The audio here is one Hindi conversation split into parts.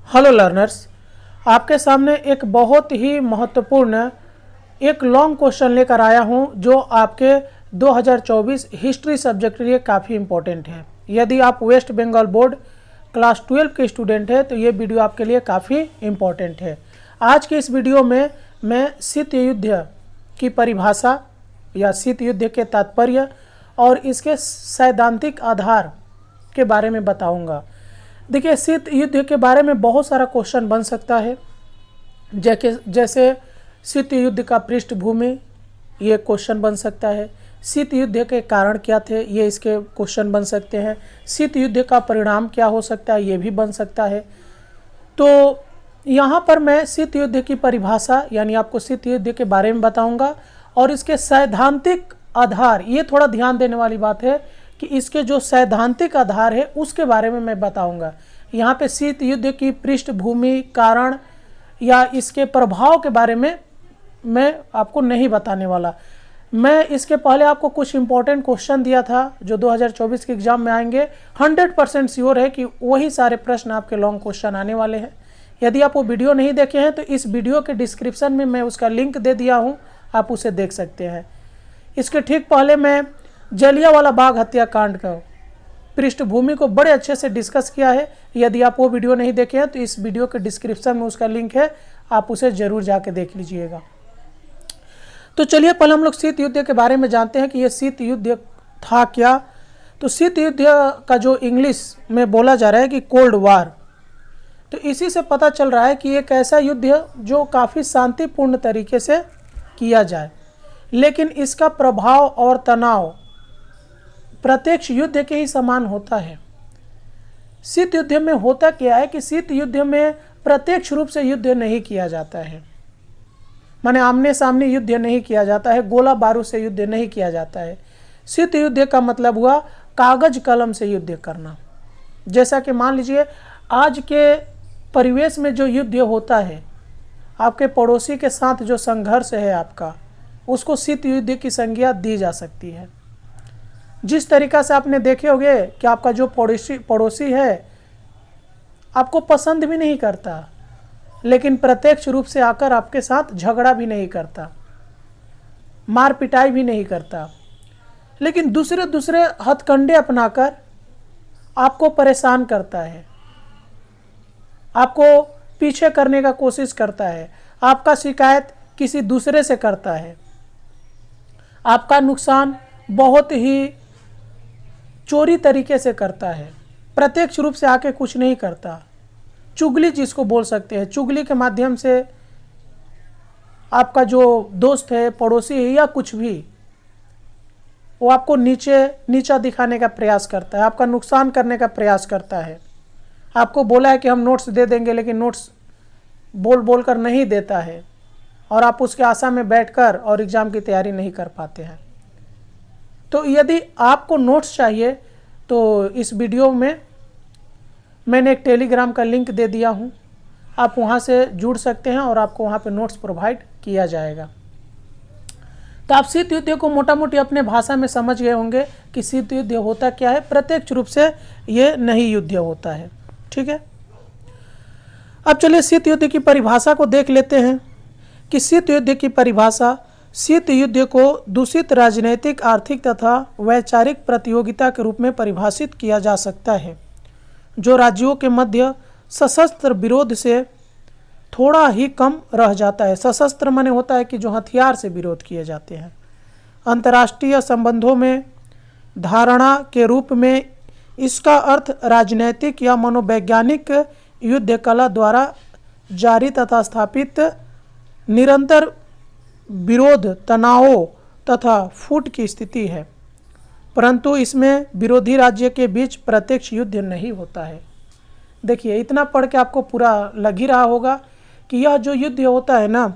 हेलो लर्नर्स, आपके सामने एक बहुत ही महत्वपूर्ण एक लॉन्ग क्वेश्चन लेकर आया हूं जो आपके 2024 हिस्ट्री सब्जेक्ट के लिए काफ़ी इम्पोर्टेंट है। यदि आप वेस्ट बंगाल बोर्ड क्लास 12 के स्टूडेंट हैं तो ये वीडियो आपके लिए काफ़ी इम्पोर्टेंट है। आज के इस वीडियो में मैं शीत युद्ध की परिभाषा या शीत युद्ध के तात्पर्य और इसके सैद्धांतिक आधार के बारे में बताऊंगा। देखिए, शीत युद्ध के बारे में बहुत सारा क्वेश्चन बन सकता है, जैसे शीत युद्ध का पृष्ठभूमि, ये क्वेश्चन बन सकता है। शीत युद्ध के कारण क्या थे, ये इसके क्वेश्चन बन सकते हैं। शीत युद्ध का परिणाम क्या हो सकता है, ये भी बन सकता है। तो यहाँ पर मैं शीत युद्ध की परिभाषा यानी आपको शीत युद्ध के बारे में बताऊंगा और इसके सैद्धांतिक आधार, ये थोड़ा ध्यान देने वाली बात है कि इसके जो सैद्धांतिक आधार है उसके बारे में मैं बताऊंगा। यहाँ पे शीत युद्ध की पृष्ठभूमि, कारण या इसके प्रभाव के बारे में मैं आपको नहीं बताने वाला। मैं इसके पहले आपको कुछ इंपॉर्टेंट क्वेश्चन दिया था जो 2024 के एग्जाम में आएंगे। 100% श्योर है कि वही सारे प्रश्न आपके लॉन्ग क्वेश्चन आने वाले हैं। यदि आप वो वीडियो नहीं देखे हैं तो इस वीडियो के डिस्क्रिप्शन में मैं उसका लिंक दे दिया हूँ, आप उसे देख सकते हैं। इसके ठीक पहले मैं जलियांवाला बाग हत्याकांड का पृष्ठभूमि को बड़े अच्छे से डिस्कस किया है। यदि आप वो वीडियो नहीं देखे हैं तो इस वीडियो के डिस्क्रिप्शन में उसका लिंक है, आप उसे ज़रूर जाके देख लीजिएगा। तो चलिए पहले हम लोग शीत युद्ध के बारे में जानते हैं कि ये शीत युद्ध था क्या। तो शीत युद्ध का जो इंग्लिश में बोला जा रहा है कि कोल्ड वार, तो इसी से पता चल रहा है कि एक ऐसा युद्ध है जो काफ़ी शांतिपूर्ण तरीके से किया जाए, लेकिन इसका प्रभाव और तनाव प्रत्यक्ष युद्ध के ही समान होता है। शीत युद्ध में होता क्या है कि शीत युद्ध में प्रत्यक्ष रूप से युद्ध नहीं किया जाता है, माने आमने सामने युद्ध नहीं किया जाता है, गोला बारूद से युद्ध नहीं किया जाता है। शीत युद्ध का मतलब हुआ कागज कलम से युद्ध करना। जैसा कि मान लीजिए आज के परिवेश में जो युद्ध होता है, आपके पड़ोसी के साथ जो संघर्ष है आपका, उसको शीत युद्ध की संज्ञा दी जा सकती है। जिस तरीका से आपने देखे होंगे कि आपका जो पड़ोसी है आपको पसंद भी नहीं करता, लेकिन प्रत्यक्ष रूप से आकर आपके साथ झगड़ा भी नहीं करता, मार पिटाई भी नहीं करता, लेकिन दूसरे हथकंडे अपनाकर आपको परेशान करता है, आपको पीछे करने का कोशिश करता है, आपका शिकायत किसी दूसरे से करता है, आपका नुकसान बहुत ही चोरी तरीके से करता है, प्रत्यक्ष रूप से आके कुछ नहीं करता। चुगली जिसको बोल सकते हैं, चुगली के माध्यम से आपका जो दोस्त है, पड़ोसी है या कुछ भी, वो आपको नीचा दिखाने का प्रयास करता है, आपका नुकसान करने का प्रयास करता है। आपको बोला है कि हम नोट्स दे देंगे, लेकिन नोट्स बोल कर नहीं देता है और आप उसके आशा में बैठकर और एग्ज़ाम की तैयारी नहीं कर पाते हैं। तो यदि आपको नोट्स चाहिए तो इस वीडियो में मैंने एक टेलीग्राम का लिंक दे दिया हूं, आप वहां से जुड़ सकते हैं और आपको वहां पे नोट्स प्रोवाइड किया जाएगा। तो आप शीत युद्ध को मोटा मोटी अपने भाषा में समझ गए होंगे कि शीत युद्ध होता क्या है। प्रत्यक्ष रूप से ये नहीं युद्ध होता है, ठीक है। अब चलिए शीत युद्ध की परिभाषा को देख लेते हैं कि शीत युद्ध की परिभाषा, शीत युद्ध को दूषित राजनीतिक, आर्थिक तथा वैचारिक प्रतियोगिता के रूप में परिभाषित किया जा सकता है जो राज्यों के मध्य सशस्त्र विरोध से थोड़ा ही कम रह जाता है। सशस्त्र माने होता है कि जो हथियार से विरोध किए जाते हैं। अंतर्राष्ट्रीय संबंधों में धारणा के रूप में इसका अर्थ राजनैतिक या मनोवैज्ञानिक युद्ध कला द्वारा जारी तथा स्थापित निरंतर विरोध, तनावों तथा फूट की स्थिति है, परंतु इसमें विरोधी राज्य के बीच प्रत्यक्ष युद्ध नहीं होता है। देखिए, इतना पढ़ के आपको पूरा लग ही रहा होगा कि यह जो युद्ध होता है ना,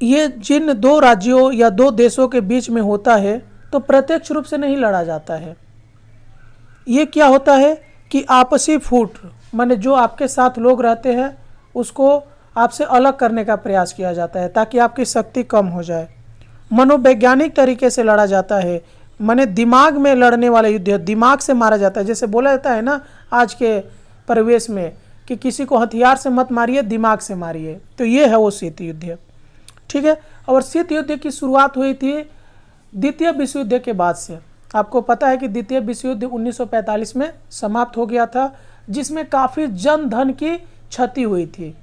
ये जिन दो राज्यों या दो देशों के बीच में होता है तो प्रत्यक्ष रूप से नहीं लड़ा जाता है। ये क्या होता है कि आपसी फूट, माने जो आपके साथ लोग रहते हैं उसको आपसे अलग करने का प्रयास किया जाता है ताकि आपकी शक्ति कम हो जाए। मनोवैज्ञानिक तरीके से लड़ा जाता है, माने दिमाग में लड़ने वाला युद्ध है, दिमाग से मारा जाता है। जैसे बोला जाता है ना आज के परिवेश में कि किसी को हथियार से मत मारिए, दिमाग से मारिए। तो ये है वो शीत युद्ध, ठीक है। और शीत युद्ध की शुरुआत हुई थी द्वितीय विश्व युद्ध के बाद से। आपको पता है कि द्वितीय विश्व युद्ध 1945 में समाप्त हो गया था, जिसमें काफ़ी जन धन की क्षति हुई थी।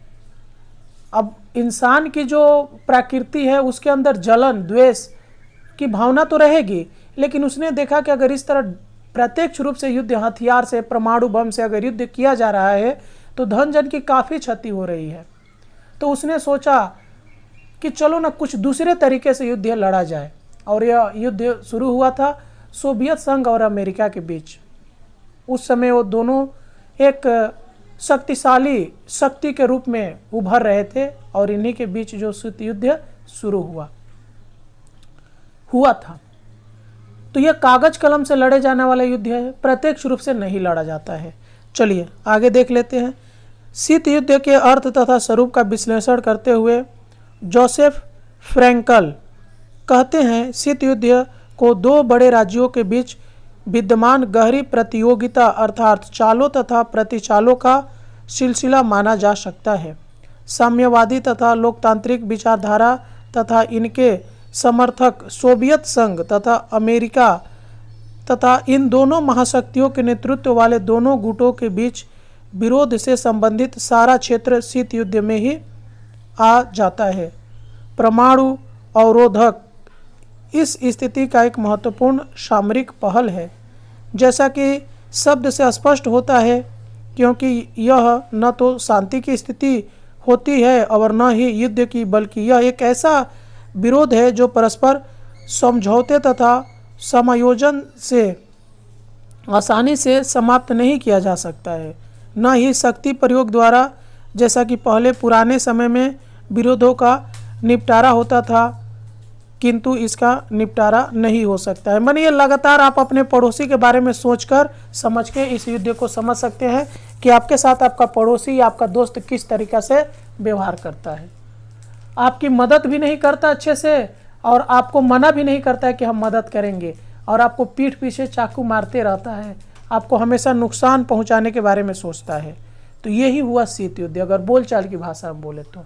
अब इंसान की जो प्रकृति है उसके अंदर जलन द्वेष की भावना तो रहेगी, लेकिन उसने देखा कि अगर इस तरह प्रत्यक्ष रूप से युद्ध हथियार से, परमाणु बम से अगर युद्ध किया जा रहा है तो धन जन की काफ़ी क्षति हो रही है। तो उसने सोचा कि चलो ना कुछ दूसरे तरीके से युद्ध लड़ा जाए। और यह युद्ध शुरू हुआ था सोवियत संघ और अमेरिका के बीच। उस समय वो दोनों एक शक्तिशाली शक्ति के रूप में उभर रहे थे और इन्हीं के बीच जो शीत युद्ध शुरू हुआ था। तो यह कागज कलम से लड़े जाने वाला युद्ध है, प्रत्यक्ष रूप से नहीं लड़ा जाता है। चलिए आगे देख लेते हैं। शीत युद्ध के अर्थ तथा स्वरूप का विश्लेषण करते हुए जोसेफ फ्रैंकल कहते हैं, शीत युद्ध को दो बड़े राज्यों के बीच विद्यमान गहरी प्रतियोगिता अर्थात चालों तथा प्रतिचालों का सिलसिला माना जा सकता है। साम्यवादी तथा लोकतांत्रिक विचारधारा तथा इनके समर्थक सोवियत संघ तथा अमेरिका तथा इन दोनों महाशक्तियों के नेतृत्व वाले दोनों गुटों के बीच विरोध से संबंधित सारा क्षेत्र शीत युद्ध में ही आ जाता है। परमाणु अवरोधक इस स्थिति का एक महत्वपूर्ण सामरिक पहल है, जैसा कि शब्द से स्पष्ट होता है, क्योंकि यह न तो शांति की स्थिति होती है और न ही युद्ध की, बल्कि यह एक ऐसा विरोध है जो परस्पर समझौते तथा समायोजन से आसानी से समाप्त नहीं किया जा सकता है, न ही शक्ति प्रयोग द्वारा, जैसा कि पहले पुराने समय में विरोधों का निपटारा होता था, किंतु इसका निपटारा नहीं हो सकता है। मानिए लगातार आप अपने पड़ोसी के बारे में सोचकर समझ के इस युद्ध को समझ सकते हैं कि आपके साथ आपका पड़ोसी या आपका दोस्त किस तरीक़ा से व्यवहार करता है। आपकी मदद भी नहीं करता अच्छे से और आपको मना भी नहीं करता है कि हम मदद करेंगे, और आपको पीठ पीछे चाकू मारते रहता है, आपको हमेशा नुकसान पहुंचाने के बारे में सोचता है। तो यही हुआ शीत युद्ध, अगर बोलचाल की भाषा में बोले तो।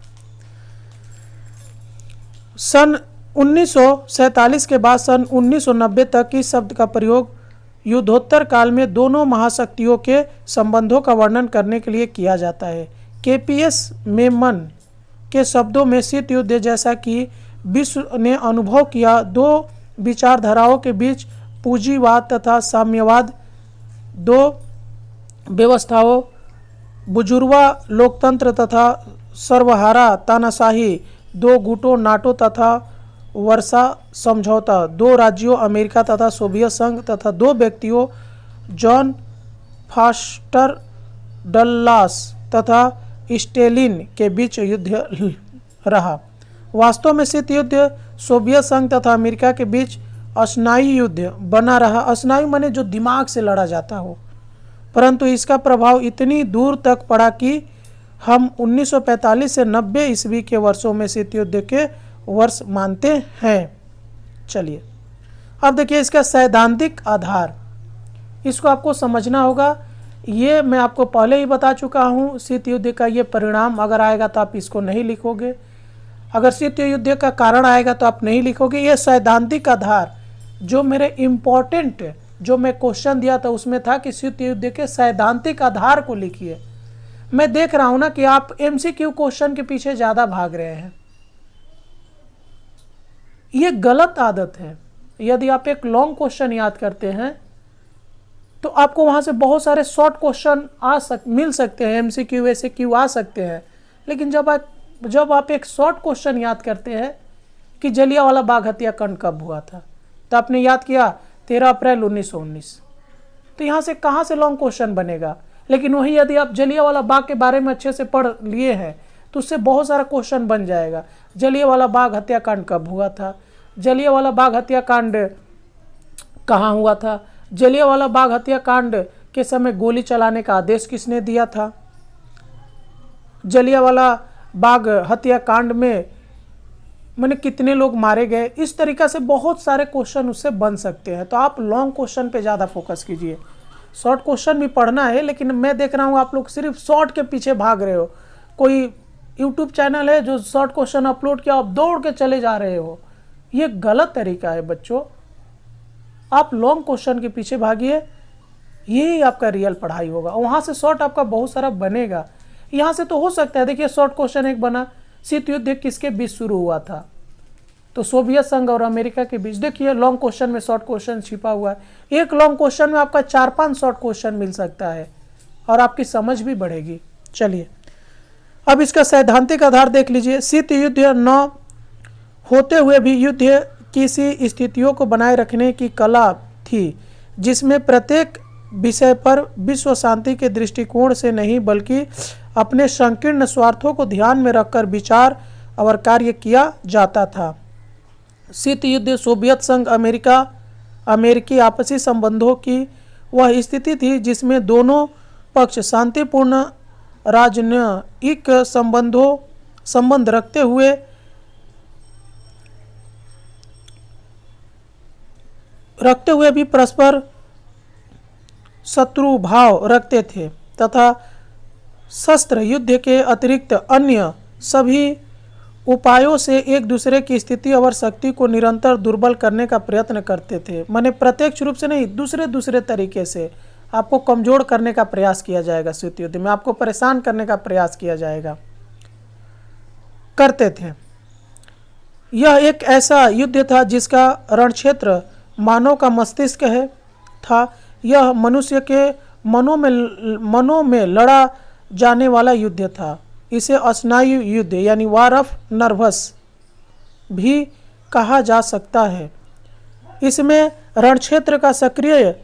सन 1947 के बाद सन 1990 तक इस शब्द का प्रयोग युद्धोत्तर काल में दोनों महाशक्तियों के संबंधों का वर्णन करने के लिए किया जाता है। KPS मेमन के शब्दों में शीत युद्ध जैसा कि विश्व ने अनुभव किया दो विचारधाराओं के बीच पूंजीवाद तथा साम्यवाद, दो व्यवस्थाओं बुजुर्वा लोकतंत्र तथा सर्वहारा तानाशाही, दो गुटों नाटो तथा वर्सा समझौता, दो राज्यों अमेरिका तथा सोवियत संघ तथा दो व्यक्तियों जॉन फास्टर डल्लास तथा स्टेलिन के बीच युद्ध रहा। वास्तव में शीत युद्ध सोवियत संघ तथा अमेरिका के बीच अस्नायु युद्ध बना रहा। अस्नायु माने जो दिमाग से लड़ा जाता हो, परंतु इसका प्रभाव इतनी दूर तक पड़ा कि हम 1945 से 90 ईस्वी के वर्षों में शीत युद्ध के वर्ष मानते हैं। चलिए अब देखिए इसका सैद्धांतिक आधार, इसको आपको समझना होगा। ये मैं आपको पहले ही बता चुका हूँ, शीत युद्ध का ये परिणाम अगर आएगा तो आप इसको नहीं लिखोगे, अगर शीत युद्ध का कारण आएगा तो आप नहीं लिखोगे। ये सैद्धांतिक आधार जो मेरे इम्पोर्टेंट जो मैं क्वेश्चन दिया था उसमें था कि शीत युद्ध के सैद्धांतिक आधार को लिखिए। मैं देख रहा हूँ ना कि आप MCQ क्वेश्चन के पीछे ज़्यादा भाग रहे हैं, ये गलत आदत है। यदि आप एक लॉन्ग क्वेश्चन याद करते हैं तो आपको वहाँ से बहुत सारे शॉर्ट क्वेश्चन मिल सकते हैं, MCQ SAQ आ सकते हैं, लेकिन जब आप एक शॉर्ट क्वेश्चन याद करते हैं कि जलियांवाला बाग हत्याकांड कब हुआ था, तो आपने याद किया 13 अप्रैल 1919, तो यहाँ से कहाँ से लॉन्ग क्वेश्चन बनेगा। लेकिन वही यदि आप जलियांवाला बाग के बारे में अच्छे से पढ़ लिए हैं तो उससे बहुत सारा क्वेश्चन बन जाएगा। जलियांवाला बाग हत्याकांड कब हुआ था, जलियांवाला बाग हत्याकांड कहाँ हुआ था, जलियांवाला बाग हत्याकांड के समय गोली चलाने का आदेश किसने दिया था, जलियांवाला बाग हत्याकांड में मैंने कितने लोग मारे गए। इस तरीक़ा से बहुत सारे क्वेश्चन उससे बन सकते हैं। तो आप लॉन्ग क्वेश्चन पे ज़्यादा फोकस कीजिए। शॉर्ट क्वेश्चन भी पढ़ना है, लेकिन मैं देख रहा हूँ आप लोग सिर्फ शॉर्ट के पीछे भाग रहे हो। कोई यूट्यूब चैनल है जो शॉर्ट क्वेश्चन अपलोड किया, आप दौड़ के चले जा रहे हो। ये गलत तरीका है बच्चों, आप लॉन्ग क्वेश्चन के पीछे भागिए, यही आपका रियल पढ़ाई होगा। वहाँ से शॉर्ट आपका बहुत सारा बनेगा। यहाँ से तो हो सकता है, देखिए शॉर्ट क्वेश्चन एक बना, शीत युद्ध किसके बीच शुरू हुआ था, तो सोवियत संघ और अमेरिका के बीच। देखिए लॉन्ग क्वेश्चन में शॉर्ट क्वेश्चन छिपा हुआ है। एक लॉन्ग क्वेश्चन में आपका 4-5 शॉर्ट क्वेश्चन मिल सकता है और आपकी समझ भी बढ़ेगी। चलिए अब इसका सैद्धांतिक आधार देख लीजिए। शीत युद्ध न होते हुए भी युद्ध किसी स्थितियों को बनाए रखने की कला थी, जिसमें प्रत्येक विषय पर विश्व शांति के दृष्टिकोण से नहीं बल्कि अपने संकीर्ण स्वार्थों को ध्यान में रखकर विचार और कार्य किया जाता था। शीत युद्ध सोवियत संघ अमेरिकी आपसी संबंधों की वह स्थिति थी जिसमें दोनों पक्ष शांतिपूर्ण राजनयिक संबंध रखते हुए भी परस्पर शत्रु भाव रखते थे तथा शस्त्र युद्ध के अतिरिक्त अन्य सभी उपायों से एक दूसरे की स्थिति और शक्ति को निरंतर दुर्बल करने का प्रयत्न करते थे। माने प्रत्यक्ष रूप से नहीं, दूसरे तरीके से आपको कमजोर करने का प्रयास किया जाएगा। शीत युद्ध में आपको परेशान करने का प्रयास किया जाएगा, करते थे। यह एक ऐसा युद्ध था जिसका रणक्षेत्र मानव का मस्तिष्क था। यह मनुष्य के मनों में लड़ा जाने वाला युद्ध था। इसे स्नायु युद्ध यानी वार ऑफ नर्वस भी कहा जा सकता है। इसमें रणक्षेत्र का सक्रिय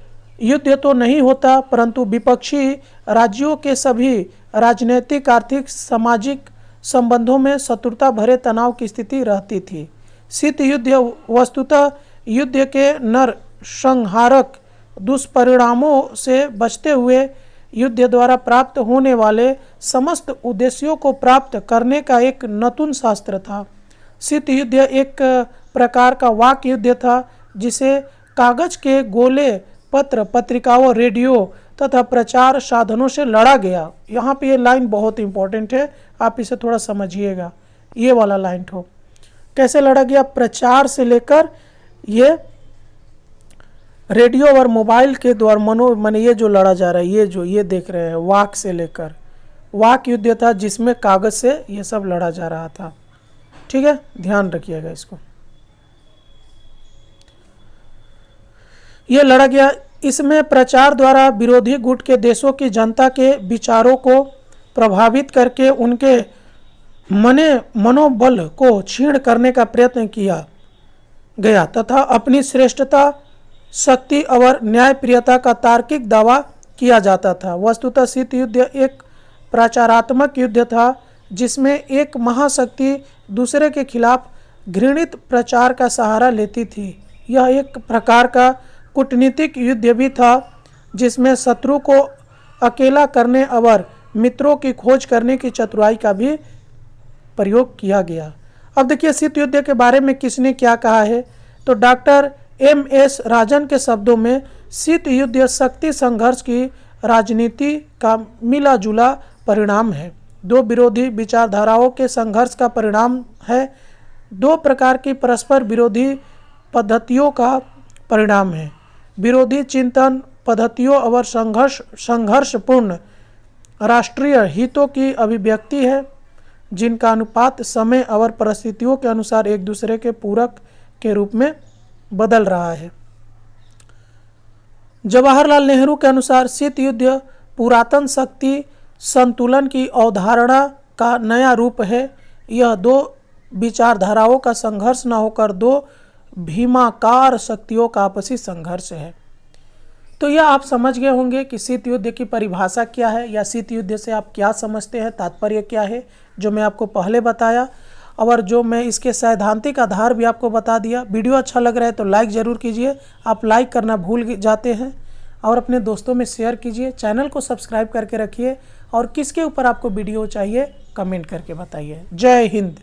युद्ध तो नहीं होता, परंतु विपक्षी राज्यों के सभी राजनीतिक, आर्थिक, सामाजिक संबंधों में शत्रुता भरे तनाव की स्थिति रहती थी। शीत युद्ध वस्तुतः युद्ध के नरसंहारक दुष्परिणामों से बचते हुए युद्ध द्वारा प्राप्त होने वाले समस्त उद्देश्यों को प्राप्त करने का एक नतून शास्त्र था। शीत युद्ध एक प्रकार का वाक युद्ध था जिसे कागज के गोले, पत्र पत्रिकाओं, रेडियो तथा प्रचार साधनों से लड़ा गया। यहाँ पे ये लाइन बहुत इंपॉर्टेंट है, आप इसे थोड़ा समझिएगा। ये वाला लाइन तो कैसे लड़ा गया, प्रचार से लेकर ये रेडियो और मोबाइल के द्वारा माने ये जो लड़ा जा रहा है, ये देख रहे हैं, वाक से लेकर वाक युद्ध था जिसमें कागज से ये सब लड़ा जा रहा था। ठीक है, ध्यान रखिएगा इसको। ये लड़ा गया, इसमें प्रचार द्वारा विरोधी गुट के देशों की जनता के विचारों को प्रभावित करके उनके मनोबल को क्षीण करने का प्रयत्न किया गया तथा अपनी श्रेष्ठता, शक्ति और न्यायप्रियता का तार्किक दावा किया जाता था। वस्तुतः शीत युद्ध एक प्रचारात्मक युद्ध था जिसमें एक महाशक्ति दूसरे के खिलाफ घृणित प्रचार का सहारा लेती थी। यह एक प्रकार का कूटनीतिक युद्ध भी था जिसमें शत्रु को अकेला करने और मित्रों की खोज करने की चतुराई का भी प्रयोग किया गया। अब देखिए शीत युद्ध के बारे में किसने क्या कहा है, तो डॉक्टर M.S. राजन के शब्दों में शीत युद्ध शक्ति संघर्ष की राजनीति का मिला जुला परिणाम है। दो विरोधी विचारधाराओं के संघर्ष का परिणाम है। दो प्रकार की परस्पर विरोधी पद्धतियों का परिणाम है। विरोधी चिंतन पद्धतियों और संघर्षपूर्ण राष्ट्रीय हितों की अभिव्यक्ति है जिनका अनुपात समय और परिस्थितियों के अनुसार एक दूसरे के पूरक के रूप में बदल रहा है। जवाहरलाल नेहरू के अनुसार शीत युद्ध पुरातन शक्ति संतुलन की अवधारणा का नया रूप है। यह दो विचारधाराओं का संघर्ष न होकर दो भीमाकार शक्तियों का आपसी संघर्ष है। तो यह आप समझ गए होंगे कि शीत युद्ध की परिभाषा क्या है या शीत युद्ध से आप क्या समझते हैं, तात्पर्य क्या है, जो मैं आपको पहले बताया और जो मैं इसके सैद्धांतिक आधार भी आपको बता दिया। वीडियो अच्छा लग रहा है तो लाइक ज़रूर कीजिए। आप लाइक करना भूल जाते हैं और अपने दोस्तों में शेयर कीजिए। चैनल को सब्सक्राइब करके रखिए और किसके ऊपर आपको वीडियो चाहिए कमेंट करके बताइए। जय हिंद।